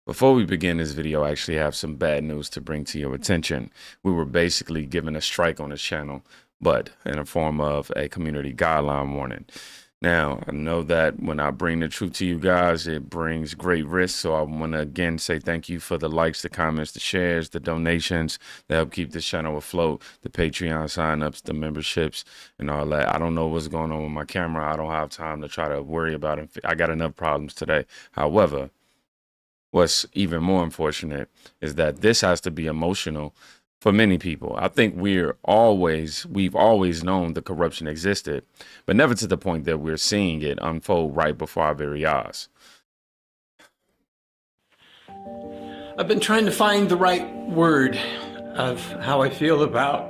Before we begin this video, I actually have some bad news to bring to your attention. We were basically given a strike on this channel, but in the form of a community guideline warning. Now, I know that when I bring the truth to you guys, it brings great risk. So I want to again say thank you for the likes, the comments, the shares, the donations that help keep this channel afloat, the Patreon signups, the memberships, and all that. I don't know what's going on with my camera. I don't have time to try to worry about it. I got enough problems today. However, what's even more unfortunate is that this has to be emotional for many people. I think we've always known the corruption existed, but never to the point that we're seeing it unfold right before our very eyes. I've been trying to find the right word of how I feel about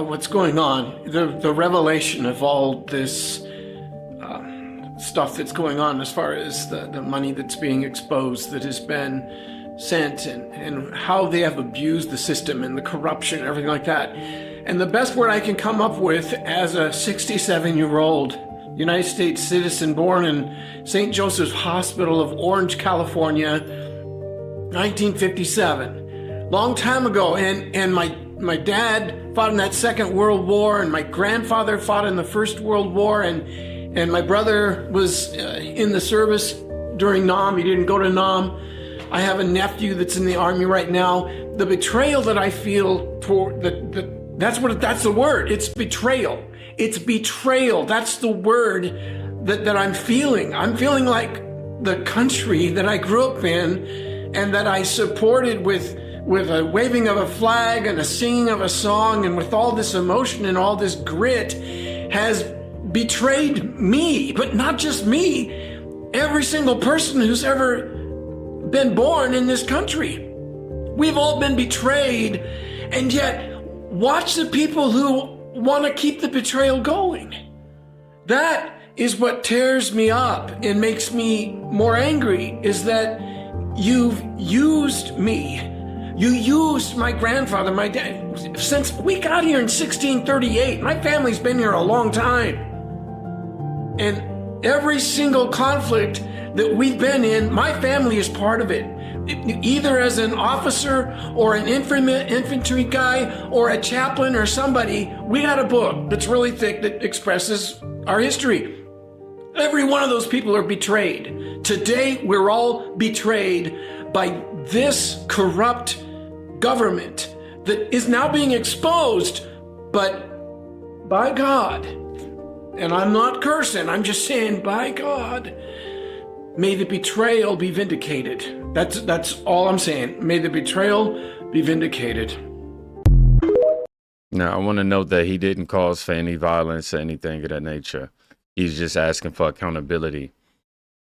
what's going on, the revelation of all this stuff that's going on as far as the money that's being exposed that has been sent and how they have abused the system and the corruption and everything like that. And the best word I can come up with as a 67-year-old United States citizen born in St. Joseph's Hospital of Orange, California, 1957, long time ago. And my dad fought in that Second World War, and my grandfather fought in the First World War, and my brother was in the service during Nam. He didn't go to Nam. I have a nephew that's in the Army right now. The betrayal that I feel for that's the word. It's betrayal. It's betrayal. That's the word that I'm feeling. I'm feeling like the country that I grew up in and that I supported with a waving of a flag and a singing of a song and with all this emotion and all this grit has betrayed me, but not just me, every single person who's ever been born in this country. We've all been betrayed, and yet watch the people who want to keep the betrayal going. That is what tears me up and makes me more angry, is that you've used me. You used my grandfather, my dad, since we got here in 1638. My family's been here a long time. And every single conflict that we've been in, my family is part of it. Either as an officer or an infantry guy or a chaplain or somebody, we had a book that's really thick that expresses our history. Every one of those people are betrayed. Today, we're all betrayed by this corrupt government that is now being exposed, but by God, and I'm not cursing, I'm just saying, by God, may the betrayal be vindicated. That's all I'm saying. May the betrayal be vindicated. Now, I want to note that he didn't cause for any violence or anything of that nature. He's just asking for accountability.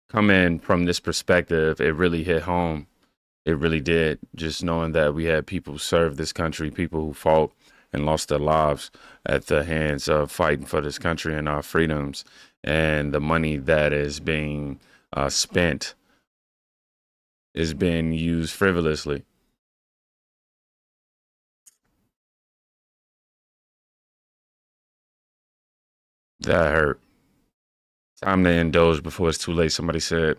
Coming from this perspective, it really hit home. It really did. Just knowing that we had people who served this country, people who fought and lost their lives at the hands of fighting for this country and our freedoms, and the money that is being spent is being used frivolously. That hurt. Time to indulge before it's too late. Somebody said,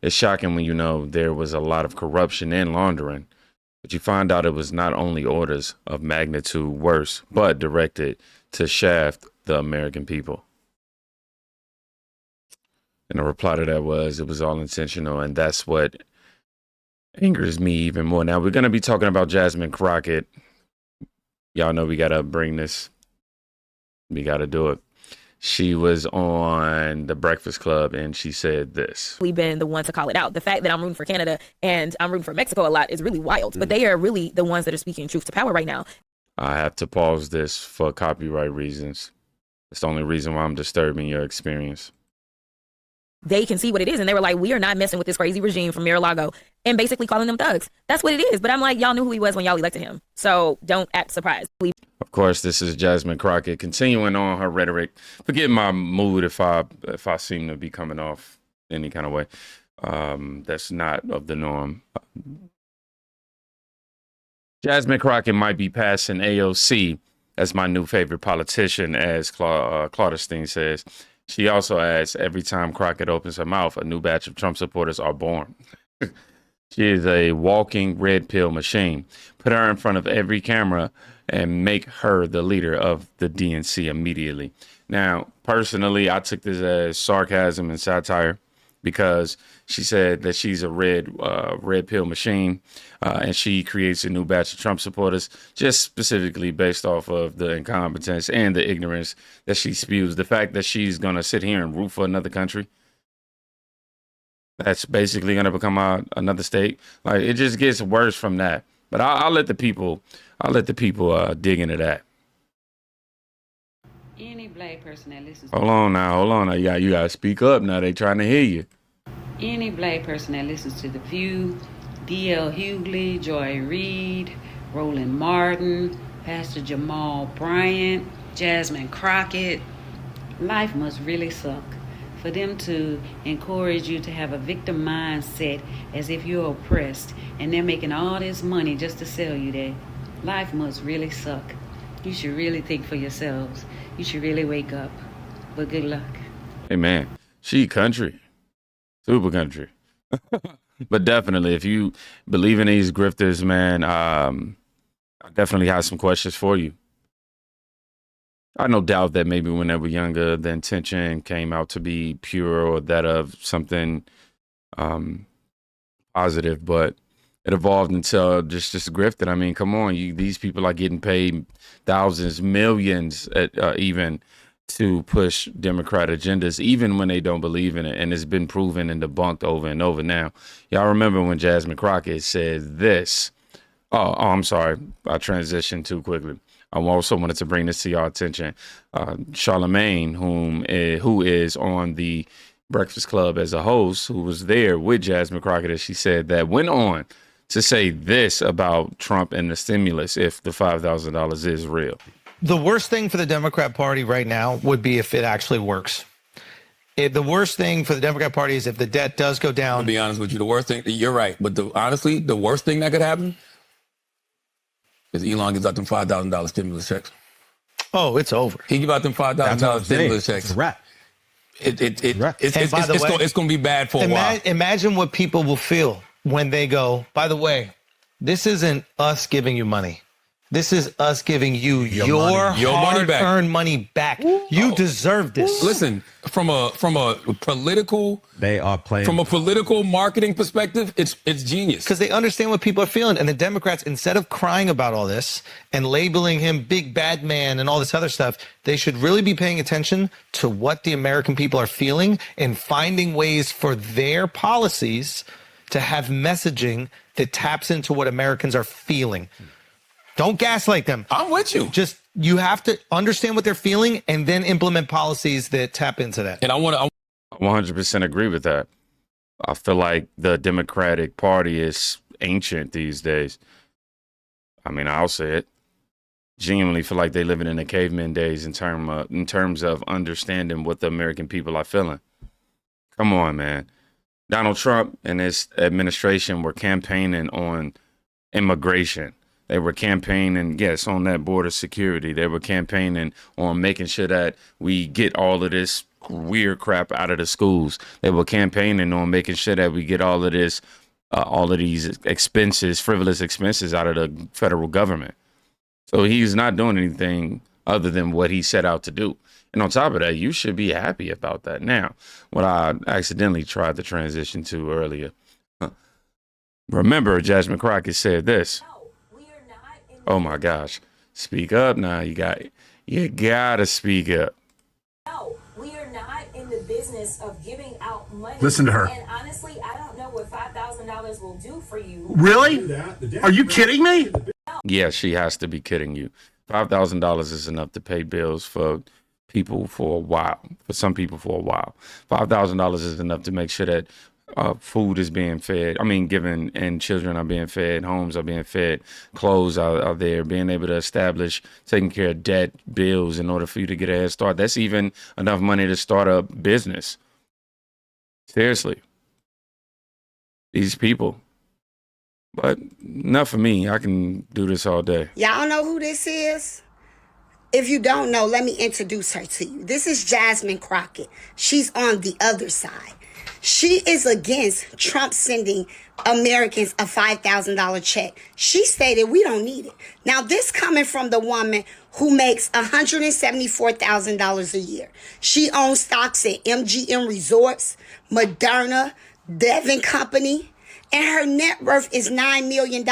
it's shocking when you know there was a lot of corruption and laundering, but you find out it was not only orders of magnitude worse, but directed to shaft the American people. And the reply to that was, it was all intentional, and that's what angers me even more. Now, we're going to be talking about Jasmine Crockett. Y'all know we got to bring this. We got to do it. She was on the Breakfast Club and she said this. We've been the ones to call it out. The fact that I'm rooting for Canada and I'm rooting for Mexico a lot is really wild, but they are really the ones that are speaking truth to power right now. I have to pause this for copyright reasons. It's the only reason why I'm disturbing your experience. They can see what it is, and they were like, we are not messing with this crazy regime from Mar-a-Lago, and basically calling them thugs. That's what it is. But I'm like, y'all knew who he was when y'all elected him, so don't act surprised. Of course, this is Jasmine Crockett continuing on her rhetoric. Forget my mood if I seem to be coming off any kind of way. That's not of the norm. Jasmine Crockett might be passing AOC as my new favorite politician, as Claudestein says. She also adds, every time Crockett opens her mouth, a new batch of Trump supporters are born. She is a walking red pill machine. Put her in front of every camera and make her the leader of the DNC immediately. Now, personally, I took this as sarcasm and satire because she said that she's a red pill machine, and she creates a new batch of Trump supporters just specifically based off of the incompetence and the ignorance that she spews. The fact that she's going to sit here and root for another country that's basically going to become another state. Like, it just gets worse from that. But I'll let the people, dig into that. Any black person that listens. Hold on now. You got to speak up now. They trying to hear you. Any black person that listens to The View, D.L. Hughley, Joy Reid, Roland Martin, Pastor Jamal Bryant, Jasmine Crockett, life must really suck for them to encourage you to have a victim mindset as if you're oppressed, and they're making all this money just to sell you that. Life must really suck. You should really think for yourselves. You should really wake up. But good luck. Hey, man, she country. Super country. But definitely, if you believe in these grifters, man, I definitely have some questions for you. I no doubt that maybe when they were younger, the intention came out to be pure or that of something positive, but it evolved into just grifting. I mean, come on, these people are getting paid thousands, millions, even to push Democrat agendas, even when they don't believe in it. And it's been proven and debunked over and over. Now, y'all remember when Jasmine Crockett said this? Oh, I'm sorry. I transitioned too quickly. I also wanted to bring this to your attention. Charlemagne, who is on the Breakfast Club as a host, who was there with Jasmine Crockett, as she said, that went on to say this about Trump and the stimulus if the $5,000 is real. The worst thing for the Democrat Party right now would be if it actually works. The worst thing for the Democrat Party is if the debt does go down. To be honest with you, the worst thing, you're right, but honestly, the worst thing that could happen is Elon gives out them $5,000 stimulus checks. Oh, it's over. He give out them $5,000 stimulus checks. It's a wrap. It's going to be bad for a while. Imagine what people will feel when they go, by the way, this isn't us giving you money. This is us giving you your hard-earned money back. You deserve this. Listen, from a political, they are playing. From a political marketing perspective, it's genius. Because they understand what people are feeling. And the Democrats, instead of crying about all this and labeling him big bad man and all this other stuff, they should really be paying attention to what the American people are feeling and finding ways for their policies to have messaging that taps into what Americans are feeling. Don't gaslight them. I'm with you. Just, you have to understand what they're feeling and then implement policies that tap into that. And I 100% agree with that. I feel like the Democratic Party is ancient these days. I mean, I'll say it. Genuinely feel like they're living in the caveman days in terms of understanding what the American people are feeling. Come on, man. Donald Trump and his administration were campaigning on immigration. They were campaigning, yes, on that border security. They were campaigning on making sure that we get all of this weird crap out of the schools. They were campaigning on making sure that we get all of these expenses, frivolous expenses out of the federal government. So he's not doing anything other than what he set out to do. And on top of that, you should be happy about that. Now, what I accidentally tried to transition to earlier. Remember, Jasmine Crockett said this. Oh my gosh. Speak up now. You gotta speak up. No, we are not in the business of giving out money. Listen to her. And honestly, I don't know what $5,000 will do for you. Really? Are you kidding me? Yeah, she has to be kidding you. $5,000 is enough to pay bills for people for a while. For some people for a while. $5,000 is enough to make sure that food is being fed. I mean, given, and children are being fed, homes are being fed, clothes are there, being able to establish, taking care of debt, bills in order for you to get a head start. That's even enough money to start a business. Seriously. These people. But not for me. I can do this all day. Y'all know who this is? If you don't know, let me introduce her to you. This is Jasmine Crockett. She's on the other side. She is against Trump sending Americans a $5,000 check. She stated we don't need it. Now, this coming from the woman who makes $174,000 a year. She owns stocks at MGM Resorts, Moderna, Devon Company, and her net worth is $9 million.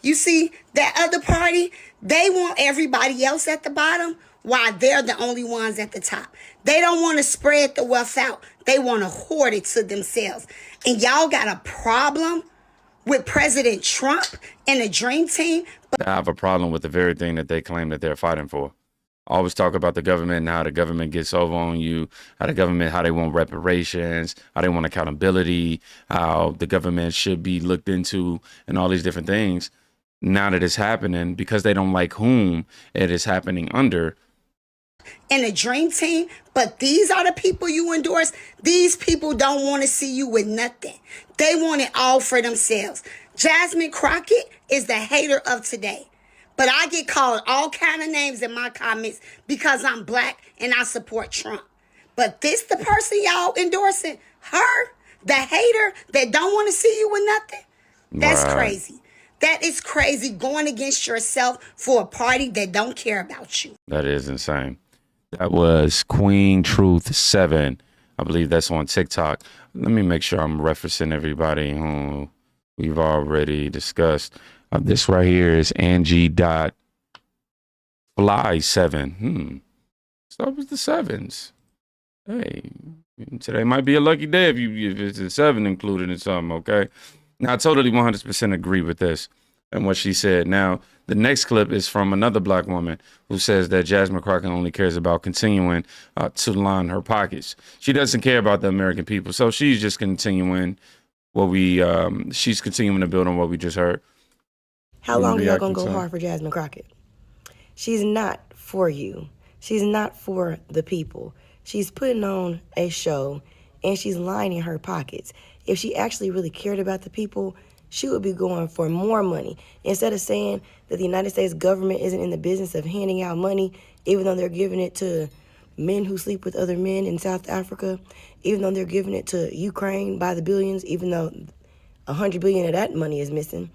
You see, that other party, they want everybody else at the bottom while they're the only ones at the top. They don't want to spread the wealth out. They want to hoard it to themselves. And y'all got a problem with President Trump and the Dream Team. I have a problem with the very thing that they claim that they're fighting for. Always talk about the government and how the government gets over on you, how they want reparations, how they want accountability, how the government should be looked into, and all these different things. Now that it's happening, because they don't like whom it is happening under. And the Dream Team, but these are the people you endorse. These people don't want to see you with nothing. They want it all for themselves. Jasmine Crockett is the hater of today. But I get called all kind of names in my comments because I'm black and I support Trump. But this the person y'all endorsing, her, the hater that don't want to see you with nothing? That's crazy. That is crazy, going against yourself for a party that don't care about you. That is insane. That was Queen Truth 7. I believe that's on TikTok. Let me make sure I'm referencing everybody who we've already discussed. This right here is Angie.fly7. So it was the 7s. Hey, today might be a lucky day if it's a 7 included in something, okay? Now, I totally 100% agree with this and what she said. Now, the next clip is from another black woman who says that Jasmine Crockett only cares about continuing to line her pockets. She doesn't care about the American people. So she's just continuing she's continuing to build on what we just heard. How long are y'all going to go hard for Jasmine Crockett? She's not for you. She's not for the people. She's putting on a show and she's lining her pockets. If she actually really cared about the people, she would be going for more money. Instead of saying that the United States government isn't in the business of handing out money, even though they're giving it to men who sleep with other men in South Africa, even though they're giving it to Ukraine by the billions, even though 100 billion of that money is missing,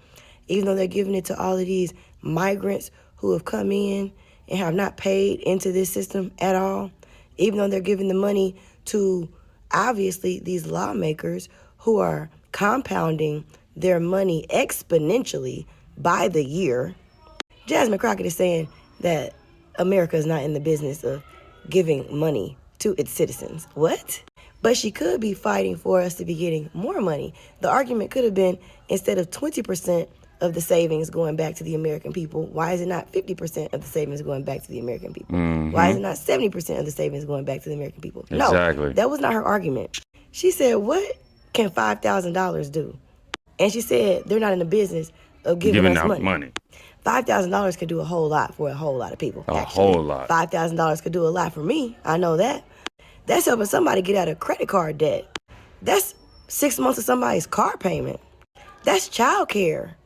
even though they're giving it to all of these migrants who have come in and have not paid into this system at all, even though they're giving the money to, obviously, these lawmakers who are compounding their money exponentially by the year. Jasmine Crockett is saying that America is not in the business of giving money to its citizens. What? But she could be fighting for us to be getting more money. The argument could have been, instead of 20% of the savings going back to the American people, why is it not 50% of the savings going back to the American people? Mm-hmm. Why is it not 70% of the savings going back to the American people? Exactly. No, that was not her argument. She said, what can $5,000 do? And she said they're not in the business of giving us money. $5,000 could do a whole lot for a whole lot of people. A whole lot. $5,000 could do a lot for me. I know that. That's helping somebody get out of credit card debt. That's 6 months of somebody's car payment. That's child care.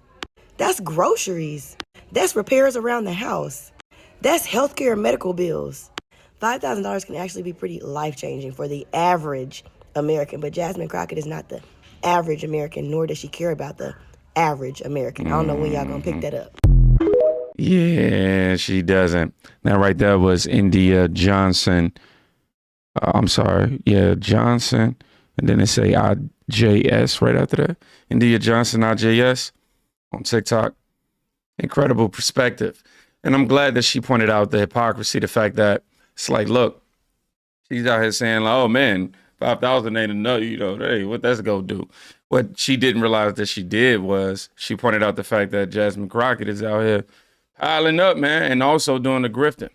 That's groceries. That's repairs around the house. That's healthcare and medical bills. $5,000 can actually be pretty life-changing for the average American, but Jasmine Crockett is not the average American, nor does she care about the average American. I don't know when y'all gonna pick that up. Yeah, she doesn't. Now, right there was India Johnson. Johnson. And then they say IJS right after that. India Johnson, IJS on TikTok. Incredible perspective. And I'm glad that she pointed out the hypocrisy, the fact that it's like, look, she's out here saying, like, oh, man, 5,000 ain't enough, hey, what that's going to do? What she didn't realize that she did was she pointed out the fact that Jasmine Crockett is out here piling up, man, and also doing the grifting.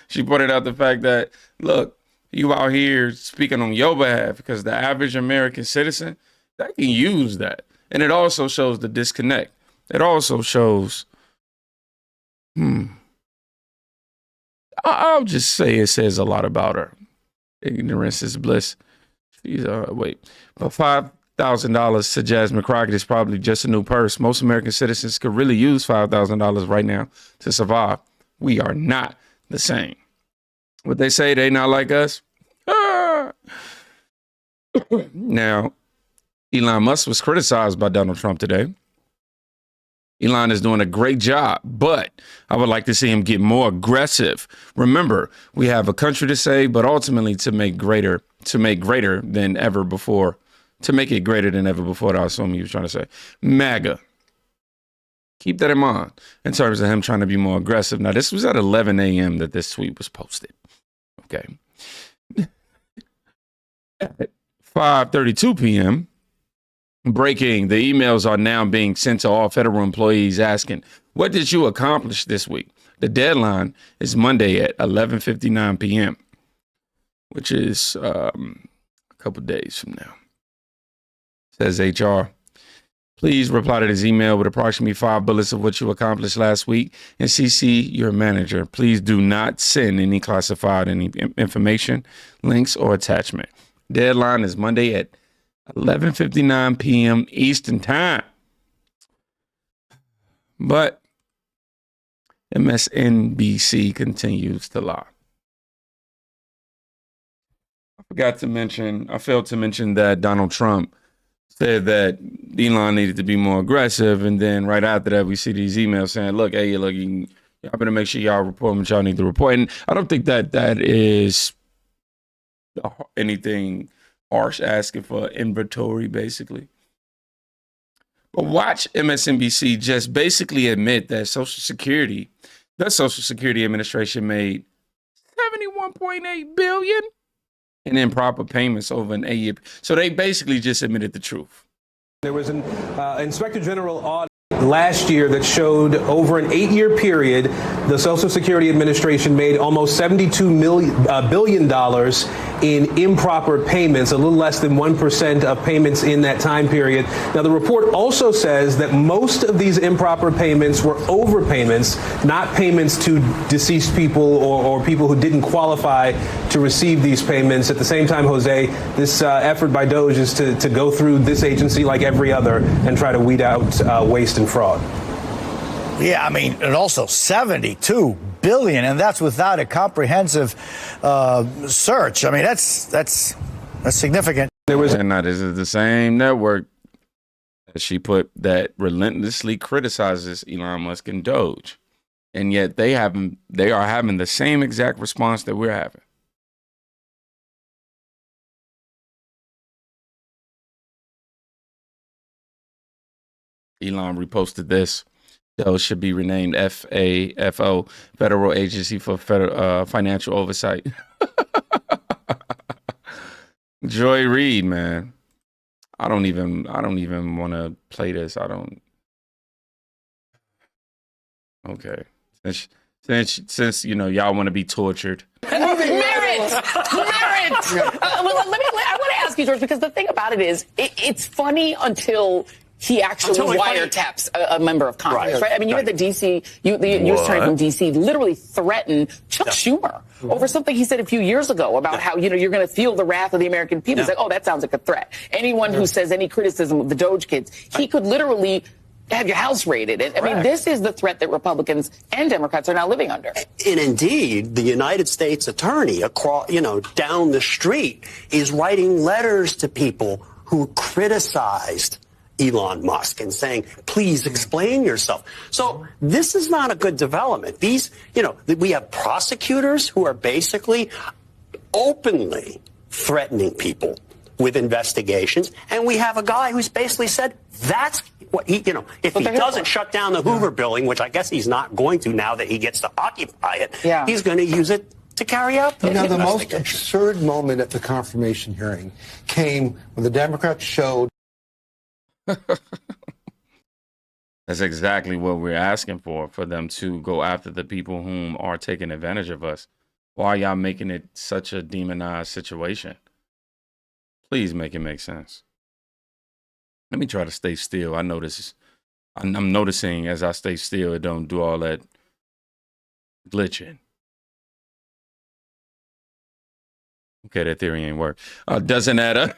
She pointed out the fact that, look, you out here speaking on your behalf because the average American citizen, that can use that. And it also shows the disconnect. It also shows, I'll just say it says a lot about her. Ignorance is bliss. She's, but $5,000 to Jasmine Crockett is probably just a new purse. Most American citizens could really use $5,000 right now to survive. We are not the same. What they say, they not like us. Now, Elon Musk was criticized by Donald Trump today. Elon is doing a great job, but I would like to see him get more aggressive. Remember, we have a country to save, but ultimately to make it greater than ever before. To make it greater than ever before, I assume he was trying to say. MAGA. Keep that in mind in terms of him trying to be more aggressive. Now, this was at 11 a.m. that this tweet was posted. Okay. At 5:32 p.m., breaking, the emails are now being sent to all federal employees asking, what did you accomplish this week? The deadline is Monday at 11:59 p.m., which is a couple days from now. Says HR, please reply to this email with approximately 5 bullets of what you accomplished last week and CC your manager. Please do not send any classified information, links, or attachment. Deadline is Monday at 11:59 p.m. Eastern Time. But MSNBC continues to lie. I failed to mention that Donald Trump said that Elon needed to be more aggressive. And then right after that, we see these emails saying, look, y'all better make sure y'all report what y'all need to report. And I don't think that is anything harsh, asking for inventory, basically. But watch MSNBC just basically admit that the Social Security Administration made $71.8 billion in improper payments over an 8-year. So they basically just admitted the truth. There was an Inspector General audit last year that showed over an 8-year period, the Social Security Administration made almost $72 billion in improper payments, a little less than 1% of payments in that time period. Now, the report also says that most of these improper payments were overpayments, not payments to deceased people or people who didn't qualify to receive these payments. At the same time, Jose, this effort by DOGE is to go through this agency like every other and try to weed out waste and fraud. Yeah, I mean, and also $72 billion, and that's without a comprehensive search. I mean, that's significant. And now this is the same network that she put that relentlessly criticizes Elon Musk and DOGE, and yet they are having the same exact response that we're having. Elon reposted this. DOGE should be renamed FAFO, Federal Agency for Financial Oversight. Joy Reid, man. I don't even want to play this. Okay. Since y'all want to be tortured. Merit. I want to ask you, George, because the thing about it is, it's funny until he actually wiretaps a member of Congress, right? I mean, you had the D.C., the U.S. Attorney from D.C. literally threaten Chuck Schumer over something he said a few years ago about how, you're going to feel the wrath of the American people. It's like, oh, that sounds like a threat. Anyone who says any criticism of the DOGE kids, he could literally have your house raided. I mean, this is the threat that Republicans and Democrats are now living under. And indeed, the United States attorney across, down the street is writing letters to people who criticized Elon Musk and saying, please explain yourself. So this is not a good development. We have prosecutors who are basically openly threatening people with investigations. And we have a guy who's basically said that's what if he doesn't shut down the Hoover building, which I guess he's not going to now that he gets to occupy it, he's going to use it to carry out those the most absurd moment at the confirmation hearing came when the Democrats showed. That's exactly what we're asking for them to go after the people whom are taking advantage of us. Why are y'all making it such a demonized situation? Please make it make sense. Let me try to stay still. I'm noticing as I stay still, it don't do all that glitching. Okay, that theory ain't work. Doesn't add up.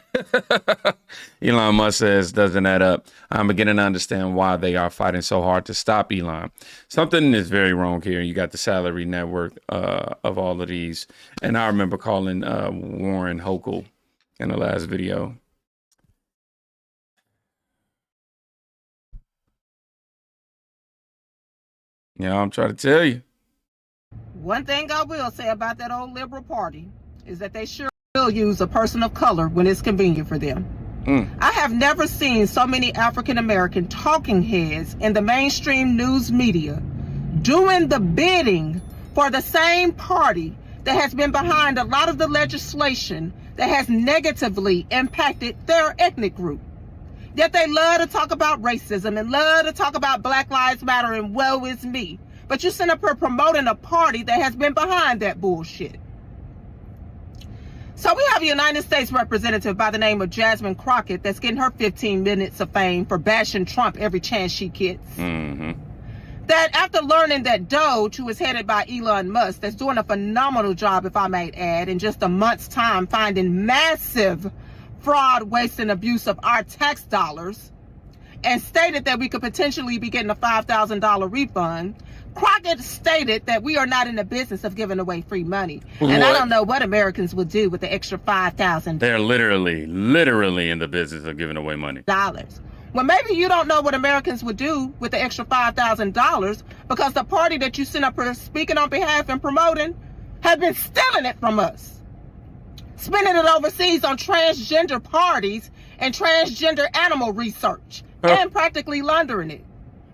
Elon Musk says, doesn't add up. I'm beginning to understand why they are fighting so hard to stop Elon. Something is very wrong here. You got the salary network of all of these. And I remember calling Warren Hochul in the last video. Yeah, I'm trying to tell you. One thing I will say about that old liberal party is that they sure will use a person of color when it's convenient for them. I have never seen so many African American talking heads in the mainstream news media doing the bidding for the same party that has been behind a lot of the legislation that has negatively impacted their ethnic group. Yet they love to talk about racism and love to talk about Black Lives Matter and woe is me. But you send up here promoting a party that has been behind that bullshit. So we have a United States representative by the name of Jasmine Crockett that's getting her 15 minutes of fame for bashing Trump every chance she gets. That after learning that DOGE, who is headed by Elon Musk, that's doing a phenomenal job, if I might add, in just a month's time, finding massive fraud, waste, and abuse of our tax dollars, and stated that we could potentially be getting a $5,000 refund, Crockett stated that we are not in the business of giving away free money. What? And I don't know what Americans would do with the extra $5,000. They're literally in the business of giving away money. Well, maybe you don't know what Americans would do with the extra $5,000 because the party that you sent up here speaking on behalf and promoting has been stealing it from us. Spending it overseas on transgender parties and transgender animal research and practically laundering it.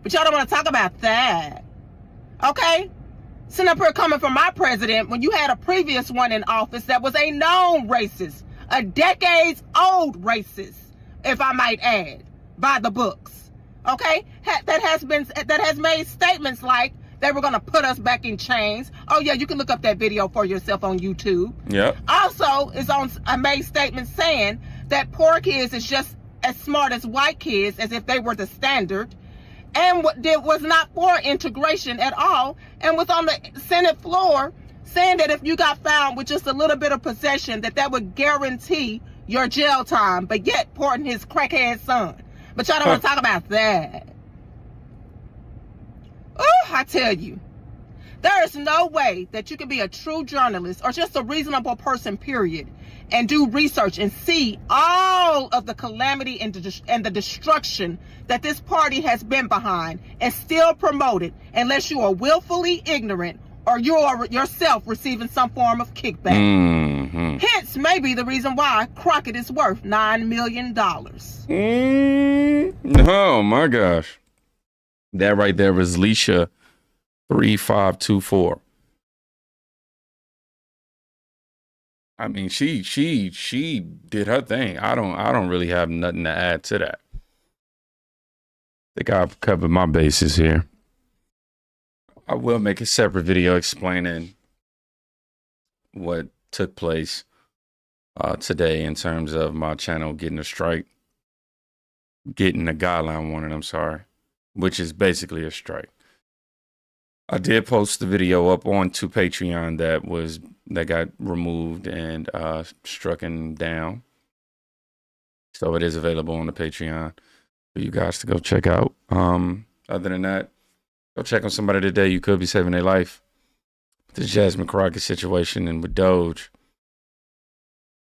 But y'all don't want to talk about that. Okay? Sitting up here coming from my president when you had a previous one in office that was a known racist, a decades old racist, if I might add, by the books. Okay? That has made statements like they were going to put us back in chains. Oh yeah, you can look up that video for yourself on YouTube. Yep. Also, I made statements saying that poor kids is just as smart as white kids, as if they were the standard, and was not for integration at all, and was on the Senate floor saying that if you got found with just a little bit of possession, that would guarantee your jail time, but yet porting his crackhead son. But y'all don't want to talk about that. Oh, I tell you, there is no way that you can be a true journalist or just a reasonable person, period, and do research and see all of the calamity and the destruction that this party has been behind and still promote it unless you are willfully ignorant or you are yourself receiving some form of kickback. Hence, maybe the reason why Crockett is worth $9 million. Oh my gosh. That right there was Leisha 3524. I mean, she did her thing. I don't really have nothing to add to that. I think I've covered my bases here. I will make a separate video explaining what took place today in terms of my channel getting a guideline warning, I'm sorry, which is basically a strike. I did post the video up onto Patreon that got removed and strucken down. So it is available on the Patreon for you guys to go check out. Other than that, go check on somebody today. You could be saving their life. The Jasmine Crockett situation and with DOGE.